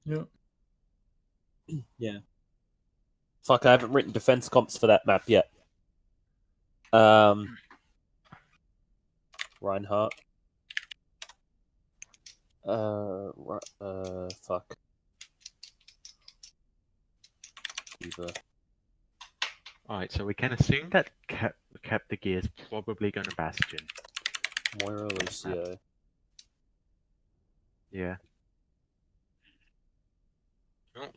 Yeah. Yeah. Fuck, I haven't written defense comps for that map yet. Reinhardt. Fuck. Diva. Alright, so we can assume that Captain Gear is probably going to Bastion. Moira Lucio. Yeah. Oh,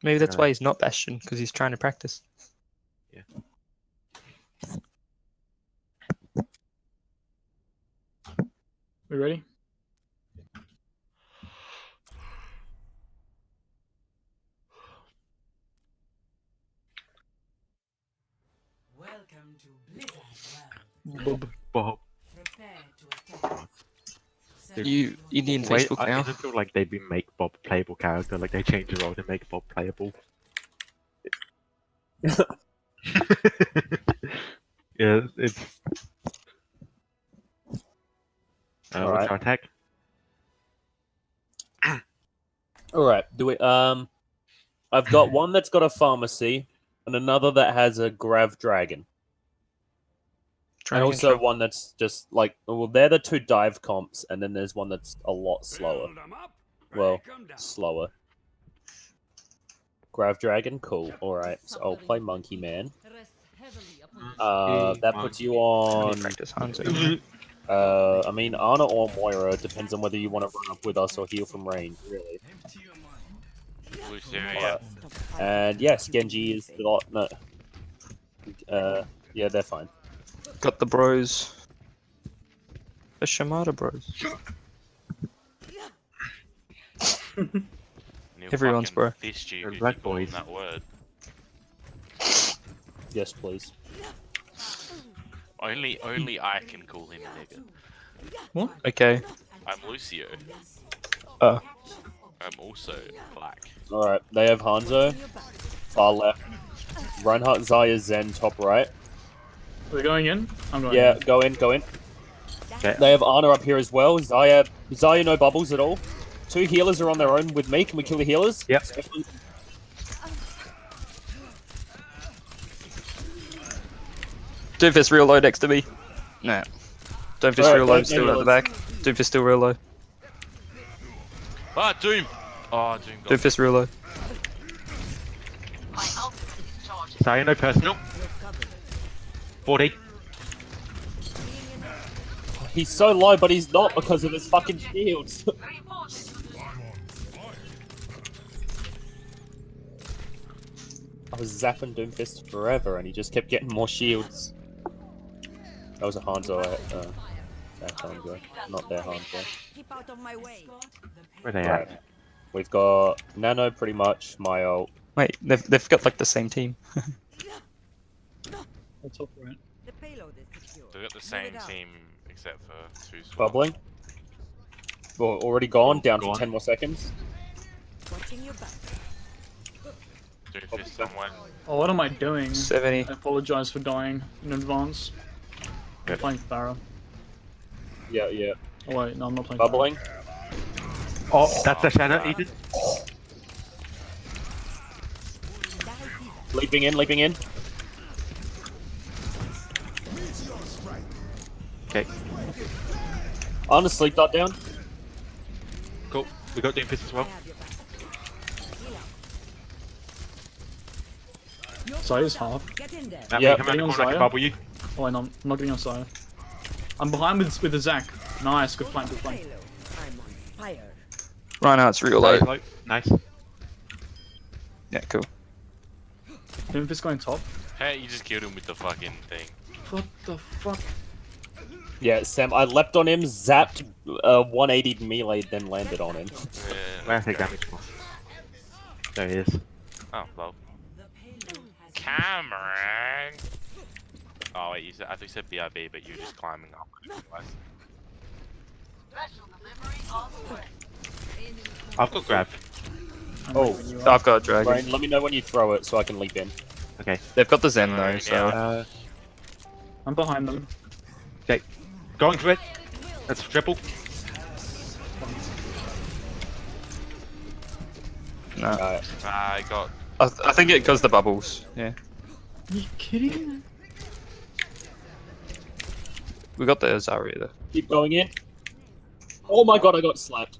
Maybe that's Yeah. why he's not Bastion, because he's trying to practice. Yeah. We ready? Welcome to Blizzard World. Bob. Prepare to attack. You need Wait, Facebook I now. just feel like they've been make Bob a playable character, like they changed the role to make Bob playable. Yeah, it's... what's Alright. our attack? Alright, do we I've got one that's got a pharmacy and another that has a Grav Dragon. And also one that's just like, well, they're the two dive comps, and then there's one that's a lot slower. Well, slower. Grav Dragon, cool. Alright, so I'll play Monkey Man. That puts you on. Practice Hanzo. I mean, Ana or Moira, depends on whether you want to run up with us or heal from range, really. Yeah. And yes, Genji is the lot. No. Yeah, they're fine. Got the bros. The Shamada bros. Everyone's bro. Fist you They're if black you call boys. that word. Yes, please. Only I can call him a nigga. What? Okay. I'm Lucio. Oh. I'm also black. Alright, they have Hanzo. Far left. Reinhardt, Zarya, Zen, top right. Are we going in? I'm going Yeah, in. go in, go in. Okay. They have Ana up here as well. Zarya no bubbles at all. Two healers are on their own with me. Can we kill the healers? Yep. Doomfist real low next to me. Nah. Doomfist Alright, real low, no still at the healers. back. Doomfist still real low. Ah, Doom! Oh, Doom got Doomfist real low. Sorry, no personal. 40. He's so low, but he's not because of his fucking shields. I was zapping Doomfist forever, and he just kept getting more shields. That was a Hanzo. That Hanzo, not their Hanzo. Keep out of my way. Where they Right. at? We've got Nano, pretty much. My ult. Wait, they've got like the same team. That's top right. The payload is secure. They got the same team except for two swaps. Bubbling. Well, already gone. Down Gone. to 10 more seconds. Watching your back. Doom fist somewhere. Oh, what am I doing? 70. I apologize for dying in advance. I'm playing Pharah. Yeah, yeah. Oh wait, no, I'm not playing Bubbling. Oh, that's the shadow, Eden. Leaping in, leaping in. Okay, On the sleep dot down. cool. We got Doomfist as well. Size half. Get in there. That Yeah, may come around the getting on corner, I can Zarya. bubble you. Oh wait, no, I'm not getting on side. I'm behind with the Zac. Nice, good flank, good flank. Payload. I'm on fire. Reinhardt's real low. Low. Nice. Yeah, cool. Doomfist going top. Hey, you just killed him with the fucking thing. What the fuck? Yeah, Sam. I leapt on him, zapped 180 melee, then landed on him. Yeah, Where I take damage from. There he is. oh, well. Cameron! Oh, wait, I thought you said BRB, but you were just climbing up. I've got grab. I'm Oh, leaving you out. I've got a dragon. Brian, let me know when you throw it so I can leap in. Okay. They've got the Zen though, so. I'm behind them. Okay. Going for it. That's triple. No. Alright. I got. I think it goes the bubbles. Yeah. Are you kidding? We got the Zarya though. Keep going in. Oh my god, I got slapped.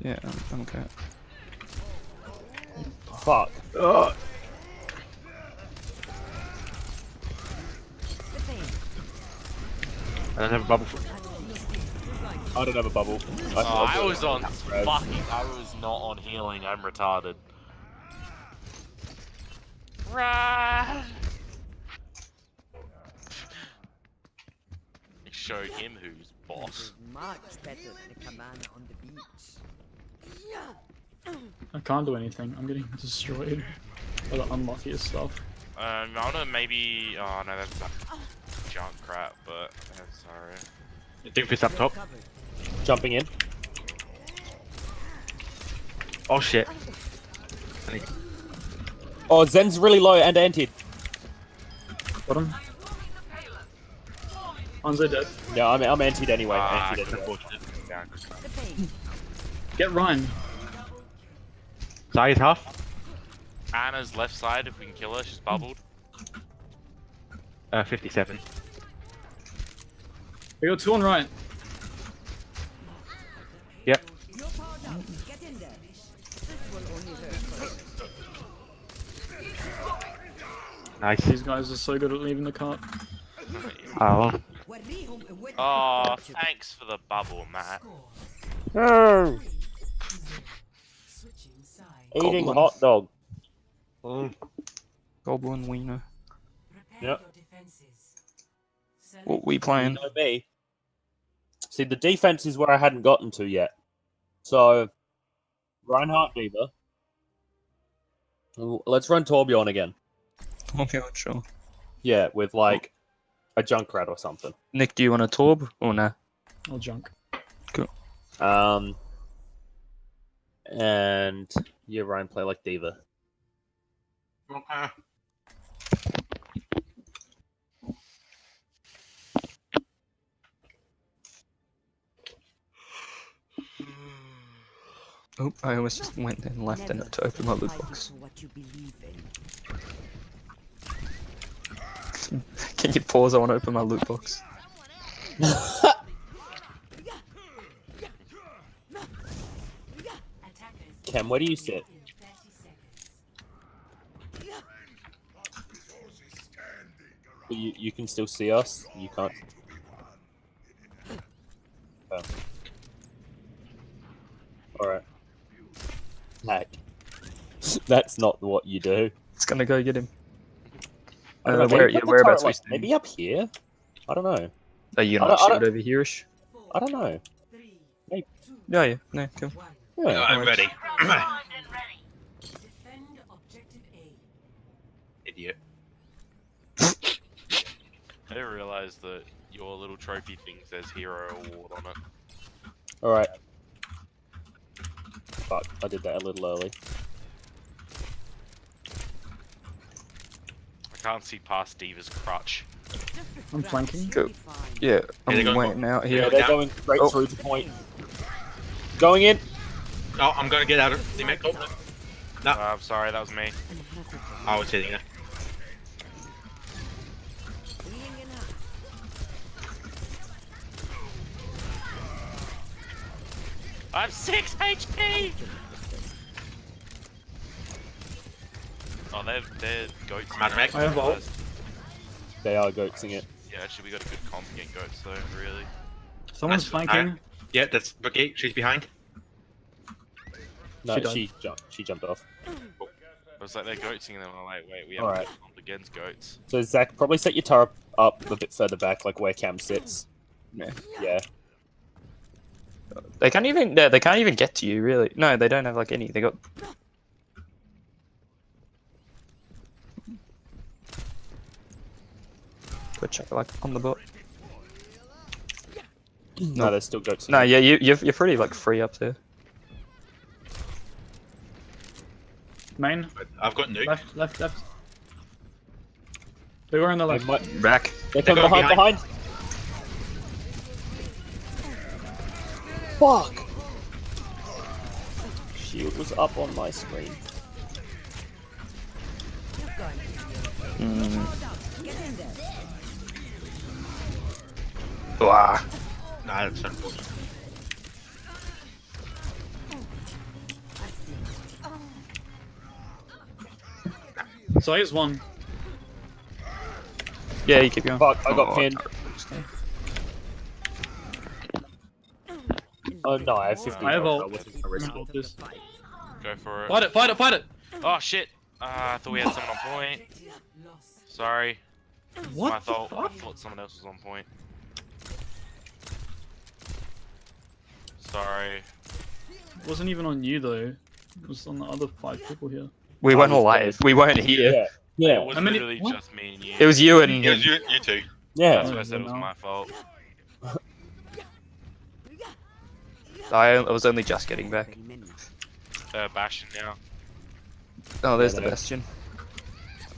Yeah, I'm okay. Fuck. I don't have a bubble. I don't have a bubble. I was on fucking. I was not on healing. I'm retarded. Run! It showed him who's boss. Much better than a cabana on the beach. I can't do anything. I'm getting destroyed by the unluckiest stuff. I wanna maybe. Oh no, that's junk crap. But sorry. Doomfist up top. Covered. Jumping in. Oh shit. Oh, Zen's really low and anti. Got him. Hanzo dead. Yeah, I'm antied anyway. Ah, Antied anyway. Unfortunate. Yeah. The pain. Get Ryan. Size half. Anna's left side. If we can kill her, she's bubbled. 57. We got 2 on right. Yep. You're powered up. Get in there. This will only hurt for Nice. These guys are so good at leaving the cart. Oh. Oh, thanks for the bubble, Matt. No. Eating Goblin. hot dog. Goblin wiener. Yep. What we playing? You know me. See, the defense is where I hadn't gotten to yet. So, Reinhardt Diva. Let's run Torbjorn again. Okay, sure. Yeah, with like a Junkrat or something. Nick, do you want a Torb or nah? Or junk. And yeah, Ryan play like Diva. Okay. Oh, I almost just went and left and to open my loot box. What you believe in. Can you pause? I want to open my loot box. Cam, where do you sit? You can still see us. You can't. Oh. All right. Hack. That's not what you do. It's gonna go get him. I don't know, Where, maybe put the whereabouts turret, we like, maybe up here. I don't know. Are you I not don't- shielded over here-ish? I don't know. Yeah, yeah. No, cool. Yeah. I'm ready. Defend objective A. Idiot. I didn't realize that your little trophy thing says hero award on it. All right. Fuck, I did that a little early. I can't see past Diva's crutch. I'm flanking. Go. Yeah, Yeah, they're I'm going waiting out Yeah, here. they're down. going straight Oh. through to point. Going in. Oh, I'm gonna get out of the mech. Oh, no. I'm sorry, that was me. I was hitting her. I have 6 HP! Oh, they're goats. Mad Max. I have ult. They are goatsing it. Yeah, actually, we got a good comp against goats, though, really. Someone's That's- flanking. Yeah, that's Brigade. She's behind. No, She died. she jumped off. It was like they're goatsing, and then I'm like, wait, we have Alright. a comp against goats. So Zach, probably set your turret up a bit further back, like where Cam sits. Yeah. Yeah. They can't even. They can't even get to you, really. No, they don't have like any. They got. Go check like on the bot. No, there's still goats. No, yeah, you're pretty like free up there. Main. I've got nuke. Left, left, left. They were on the They left. might, Back. they're coming going behind. Fuck! shield was up on my screen. Wah. Nah, that's unfortunate. Size one. Yeah, you keep going. Fuck, I got Oh, pinned. okay. Oh no, I have 50. I have health, ult. I wasn't gonna risk I'm it. gonna ult this. Go for it. Fight it, fight it, fight it! Oh shit! I thought we had someone on point. Sorry. What My the fault. I fuck? thought someone else was on point. Sorry. It wasn't even on you though. It was on the other 5 people here. We weren't alive. We weren't here. Yeah. Yeah. It was How many- literally what? just me and you. It was you and It was him. you two. Yeah. That's why I said it was my fault. I was only just getting back. Bastion now. Oh, there's Yeah, the there. Bastion.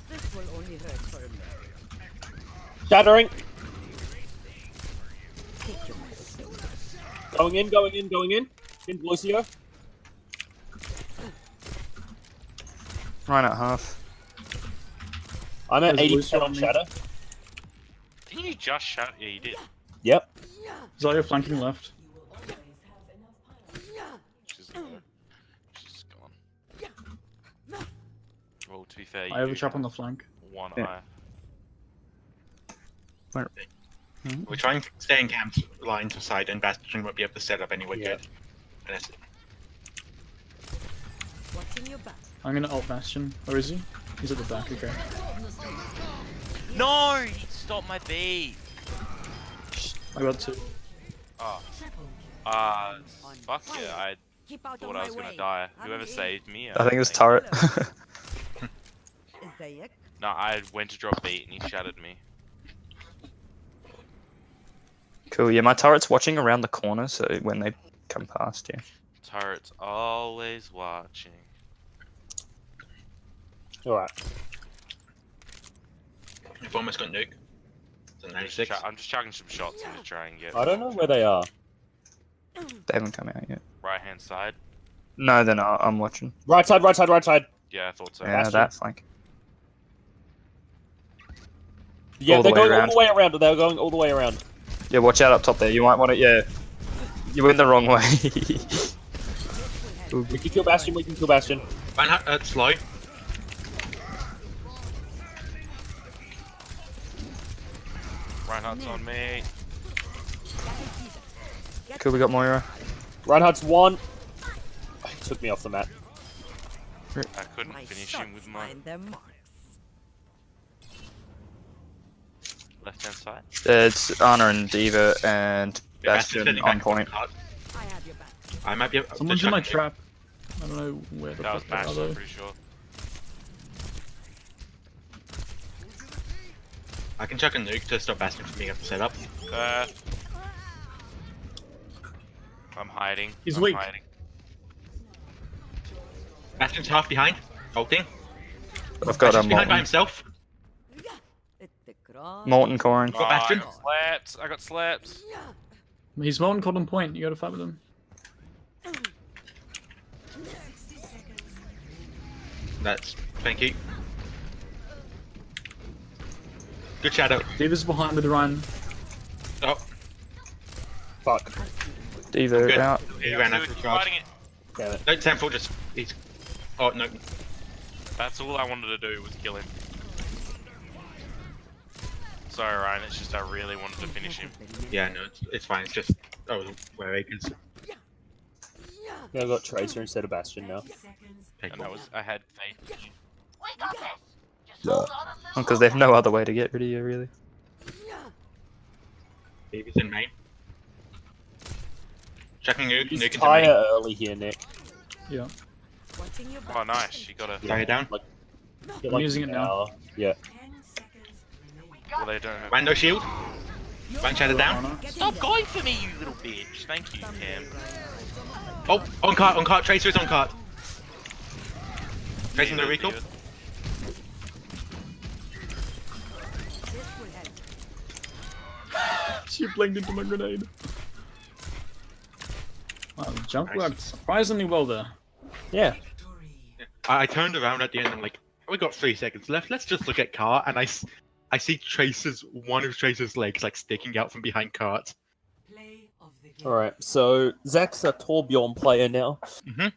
This will only hurt for a minute. Shattering. Take your medicine. Going in, going in, going in. In Lucio. Right at half. I'm at There's 80% Lucio on on me. shatter. Didn't you just shut? Yeah, you did. Yep. Zarya flanking left. She's gone. Well, to be fair, you I have a do trap on have the flank. one Yeah. eye. We're trying to stay in camp lines aside, and Bastion won't be able to set up anywhere Yeah. good. Unless Watching your back. I'm gonna ult Bastion. Where is he? He's at the back, okay. No! He stopped my bait! I got 2. Oh. Fuck yeah, I Keep out of thought my I was gonna way. die. I'm Whoever in. saved me. I think it was thank turret. Zayek. No, I went to drop bait and he shattered me. Cool. Yeah, my turret's watching around the corner, so when they come past, yeah. Turret's always watching. Alright. you've almost got nuke. So 96. I'm just chucking some shots and just try and get I don't know where they are. They haven't come out yet. right hand side. No, they're not. I'm watching. Right side, right side, right side. Yeah, I thought so. Yeah, Bastion. that flank. Yeah, All the they're way going all around. the way around. They're going all the way around. Yeah, watch out up top there. You might want to. Yeah, you went the wrong way. We can kill Bastion, we can kill Bastion. Slow. Reinhardt's on me. Cool. We got Moira. Reinhardt's one. Oh, he took me off the map. I couldn't My finish shots him with my find their marks. left hand side. It's Ana and Diva and Bastion's Bastion sitting on back point. card. I have your back. I might be able Someone's to in my chuck a nuke. trap. I don't know where the That was fuck they are Bastion, though. I'm pretty sure. I can chuck a nuke to stop Bastion from being able to set up. I'm hiding. He's I'm weak. Hiding. Bastion's half behind. Ulting. I've got a Bastion's behind by Molten, himself. Molten Corin. Oh, I Bastion. got slapped. I got slapped. He's Molten caught on point. You gotta fight with him. Thank you. Good shadow. Diva's behind with the Ryan. Oh, Fuck. Diva good. out. He ran out Dude, of keep charge. fighting it. Damn it. No, Temple just. He's. Oh, no. That's all I wanted to do was kill him. Sorry, Ryan. It's just I really wanted to finish him. Yeah, no, it's fine. It's just. Oh, where he can. Yeah, I've got Tracer instead of Bastion now. Take And that was I had faith in you. Because there's no other way to get rid of you, really. Davis in main. Checking nuke He's into tire main. early here, Nick. Yeah. Watching your back. Oh, nice. You got a. Sorry, down. Get I'm using it an now. hour. Yeah. Well, they don't have. Rando shield. One shadow down. Ana. Stop going for me, you little bitch. Thank you, Cam. Oh, on cart. Tracer is on cart. Tracing the Leave it, recall. leave it. This will help. She blinked into my grenade. Wow, the jump Nice. worked surprisingly well there. Yeah. I turned around at the end and I'm like, we got 3 seconds left. Let's just look at Cart, and I see Tracer's one of Tracer's legs like sticking out from behind Cart. All right. So Zach's a Torbjorn player now. And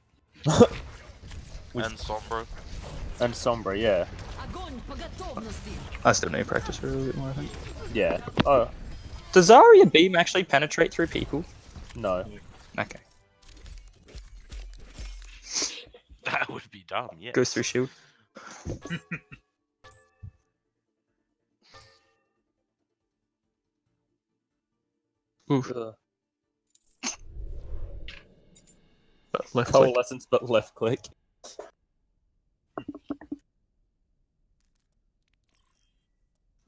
Sombra. And Sombra, yeah. I still need to practice for a little bit more, I think. Yeah. Oh, Does Zarya beam actually penetrate through people? no. Okay. That would be dumb, yeah. Goes through shield. Oof. Ugh. But left click. Coalescence, but left click.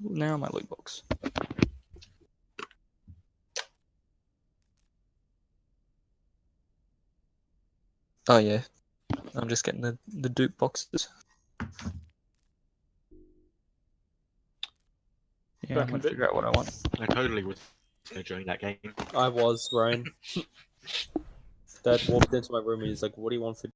Now my loot box. Oh yeah. I'm just getting the dupe boxes. Yeah, I'm Back in a gonna bit. figure out what I want. I totally was enjoying that game. I was, Ryan. Dad walked into my room and he's like, "What do you want for